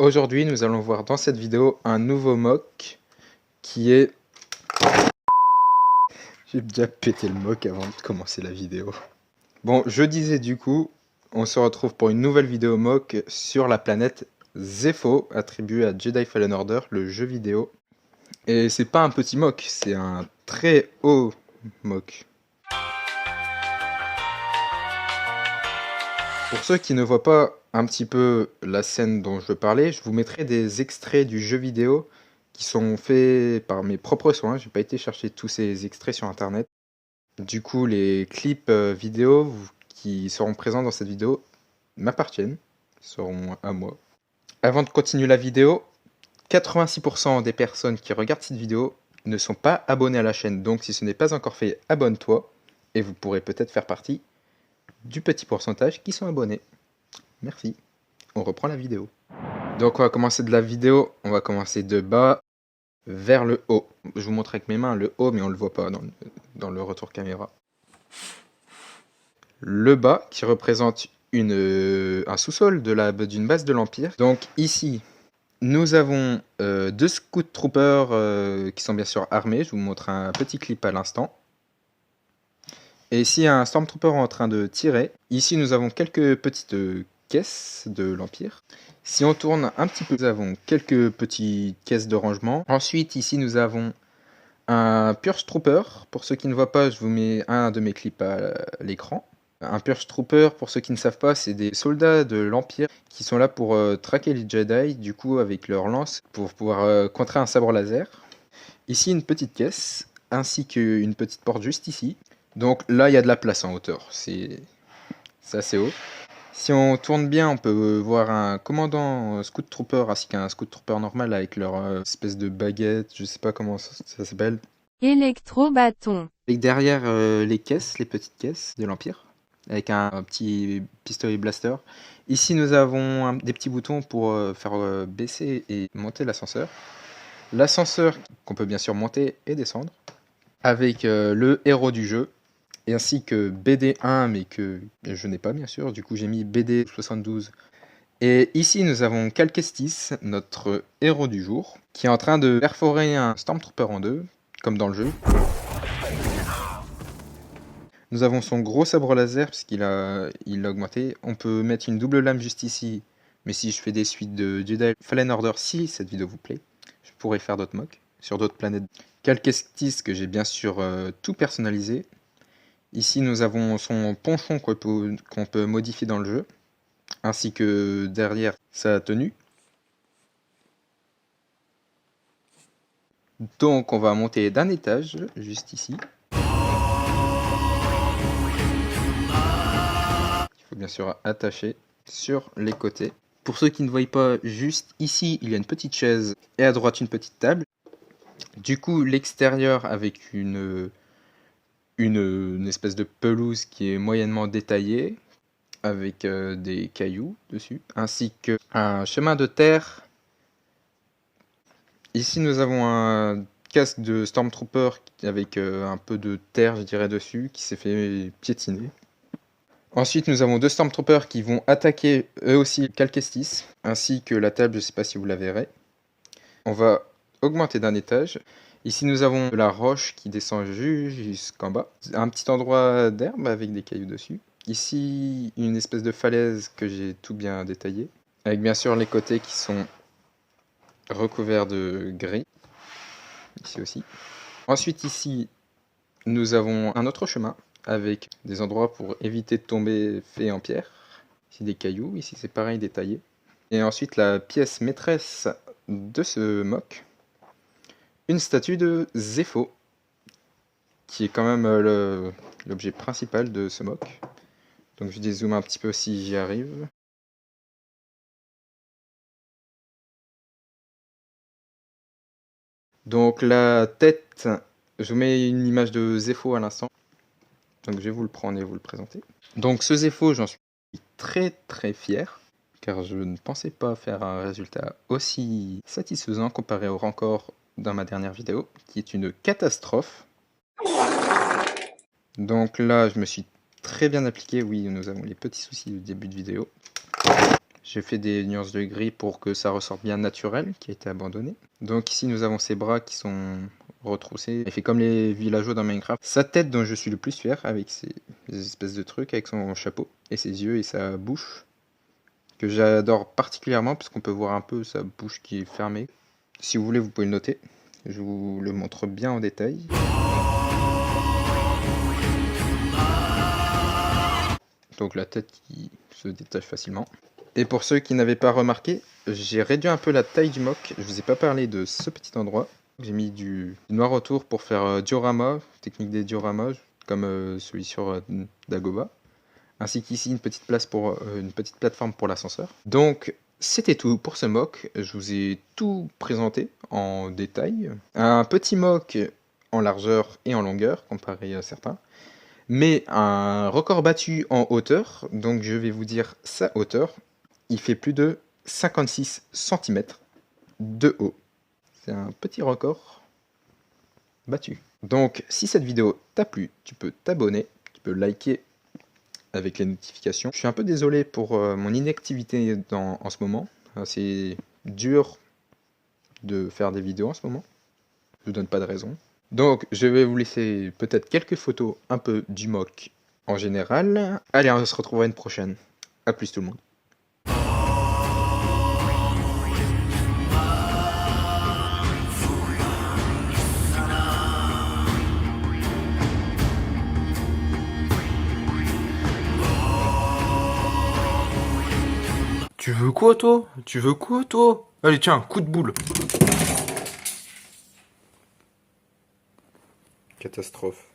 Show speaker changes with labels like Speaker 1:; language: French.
Speaker 1: Aujourd'hui, nous allons voir dans cette vidéo un nouveau mock qui est... J'ai déjà pété le mock avant de commencer la vidéo. Bon, je disais du coup, on se retrouve pour une nouvelle vidéo mock sur la planète Zeffo, attribuée à Jedi Fallen Order, le jeu vidéo. Et c'est pas un petit mock, c'est un très haut mock. Pour ceux qui ne voient pas un petit peu la scène dont je veux parler, je vous mettrai des extraits du jeu vidéo qui sont faits par mes propres soins. J'ai pas été chercher tous ces extraits sur internet. Du coup, les clips vidéo qui seront présents dans cette vidéo m'appartiennent, seront à moi. Avant de continuer la vidéo, 86% des personnes qui regardent cette vidéo ne sont pas abonnées à la chaîne. Donc si ce n'est pas encore fait, abonne-toi et vous pourrez peut-être faire partie du petit pourcentage qui sont abonnés. Merci. On reprend la vidéo. Donc on va commencer de la vidéo, on va commencer de bas vers le haut. Je vous montre avec mes mains le haut, mais on ne le voit pas dans le retour caméra. Le bas qui représente un sous-sol d'une base de l'Empire. Donc ici, nous avons deux Scout Troopers qui sont bien sûr armés. Je vous montre un petit clip à l'instant. Et ici, un Stormtrooper en train de tirer. Ici, nous avons quelques petites caisses de l'Empire. Si on tourne un petit peu, nous avons quelques petites caisses de rangement. Ensuite, ici, nous avons un Purge Trooper. Pour ceux qui ne voient pas, je vous mets un de mes clips à l'écran. Un Purge Trooper, pour ceux qui ne savent pas, c'est des soldats de l'Empire qui sont là pour traquer les Jedi, du coup, avec leur lance, pour pouvoir contrer un sabre laser. Ici, une petite caisse, ainsi qu'une petite porte juste ici. Donc là, il y a de la place en hauteur, c'est assez haut. Si on tourne bien, on peut voir un commandant Scout Trooper ainsi qu'un Scout Trooper normal avec leur espèce de baguette, je sais pas comment ça s'appelle.
Speaker 2: Électro-bâton.
Speaker 1: Et derrière les caisses, les petites caisses de l'Empire, avec un petit pistolet blaster. Ici, nous avons des petits boutons pour faire baisser et monter l'ascenseur. L'ascenseur qu'on peut bien sûr monter et descendre, avec le héros du jeu, et ainsi que BD1, mais que je n'ai pas bien sûr, du coup j'ai mis BD72. Et ici nous avons Cal Kestis, notre héros du jour, qui est en train de perforer un Stormtrooper en deux, comme dans le jeu. Nous avons son gros sabre laser, puisqu'il a augmenté. On peut mettre une double lame juste ici, mais si je fais des suites de Jedi Fallen Order, si cette vidéo vous plaît, je pourrais faire d'autres mocks sur d'autres planètes. Cal Kestis, que j'ai bien sûr tout personnalisé. Ici, nous avons son ponchon qu'on peut modifier dans le jeu, ainsi que derrière sa tenue. Donc, on va monter d'un étage, juste ici. Il faut bien sûr attacher sur les côtés. Pour ceux qui ne voient pas, juste ici, il y a une petite chaise et à droite, une petite table. Du coup, l'extérieur avec une espèce de pelouse qui est moyennement détaillée, avec des cailloux dessus, ainsi qu'un chemin de terre. Ici nous avons un casque de Stormtrooper avec un peu de terre, je dirais, dessus, qui s'est fait piétiner. Ensuite nous avons deux Stormtroopers qui vont attaquer eux aussi Cal Kestis, ainsi que la table, je ne sais pas si vous la verrez. On va augmenter d'un étage. Ici nous avons la roche qui descend jusqu'en bas, un petit endroit d'herbe avec des cailloux dessus. Ici, une espèce de falaise que j'ai tout bien détaillée, avec bien sûr les côtés qui sont recouverts de gris, ici aussi. Ensuite ici, nous avons un autre chemin, avec des endroits pour éviter de tomber faits en pierre. Ici des cailloux, ici c'est pareil détaillé. Et ensuite la pièce maîtresse de ce mock, une statue de Zeffo, qui est quand même l'objet principal de ce mock. Donc je dézoome un petit peu si j'y arrive. Donc la tête, je vous mets une image de Zeffo à l'instant. Donc je vais vous le prendre et vous le présenter. Donc ce Zeffo, j'en suis très très fier, car je ne pensais pas faire un résultat aussi satisfaisant comparé au Rancor dans ma dernière vidéo, qui est une catastrophe. Donc là, je me suis très bien appliqué. Oui, nous avons les petits soucis du début de vidéo. J'ai fait des nuances de gris pour que ça ressorte bien naturel, qui a été abandonné. Donc ici nous avons ses bras qui sont retroussés. Il fait comme les villageois dans Minecraft. Sa tête dont je suis le plus fier avec ces espèces de trucs, avec son chapeau et ses yeux et sa bouche. Que j'adore particulièrement parce qu'on peut voir un peu sa bouche qui est fermée. Si vous voulez vous pouvez le noter. Je vous le montre bien en détail. Donc la tête qui se détache facilement. Et pour ceux qui n'avaient pas remarqué, j'ai réduit un peu la taille du mock. Je vous ai pas parlé de ce petit endroit. J'ai mis du noir autour pour faire diorama, technique des dioramas, comme celui sur Dagoba. Ainsi qu'ici une petite place pour une petite plateforme pour l'ascenseur. Donc c'était tout pour ce mock. Je vous ai tout présenté en détail. Un petit mock en largeur et en longueur comparé à certains. Mais un record battu en hauteur, donc je vais vous dire sa hauteur. Il fait plus de 56 cm de haut. C'est un petit record battu. Donc si cette vidéo t'a plu, tu peux t'abonner, tu peux liker avec les notifications. Je suis un peu désolé pour mon inactivité en ce moment. C'est dur de faire des vidéos en ce moment. Je vous donne pas de raison. Donc je vais vous laisser peut-être quelques photos un peu du mock en général. Allez, on se retrouve à une prochaine. A plus tout le monde.
Speaker 3: Tu veux quoi, toi? Tu veux quoi, toi? Allez, tiens, coup de boule.
Speaker 1: Catastrophe.